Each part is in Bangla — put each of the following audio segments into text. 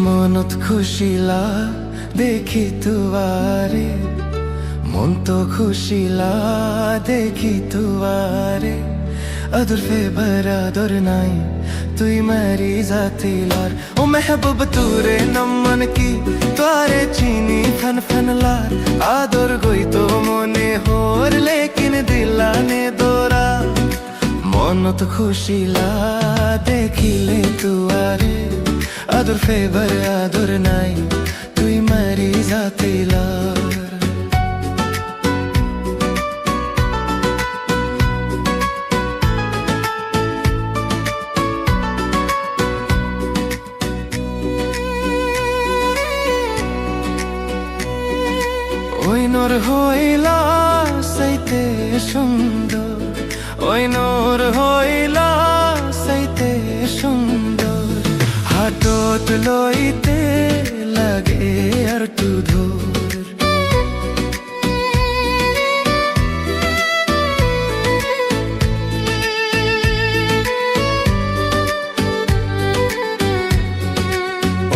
মনত খুশিলা দেখি তুয়ারে, মন তো খুশিলা দেখি তুয়ারে। अदर फेबर अदर नाई तुई मेरी जाती लार। ओ महबूब तूरे नमन की तारे चीनी फन फन लार। आदर गोई तो मने होर लेकिन दिलाने दोरा। মনত খুশিলা দেখিলে তুয়ারে, আদর ফেভার আদর নাই তুই মারি জাতিলার। ওই নর হইলা সাইতে সুন্দর, ওই নর হইলা সাইতে সুন্দর। হাতত লইতে লাগে আর তু ধর।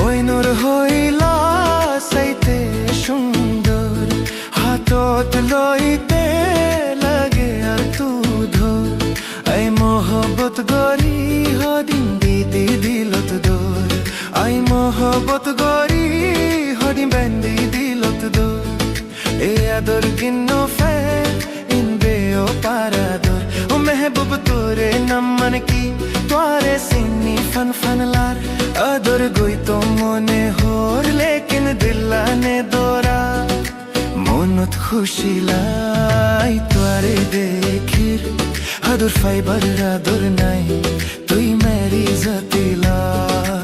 ওই নর হইলা সাইতে সুন্দর, হাতত লইতে লাগে আর তু ধর। আই মোহব্বত গরি হদিন দিদি দিলত দোর। আই মোহব্বত গরি হদিন বেন্দি দিলত দোর। এ আদর গিন্ন ফে ইনবে ও পারাদর। ও মেহবুব তোরে নমন কি তোরে সিনি ফন ফন লার। আদর গই তো মনে হোর লেকিন দিলানে দোরা। মনত খুশিলাই তোরে দেখির, আদর ফাইবার আদর নাই তুই মেরি জাতিলার।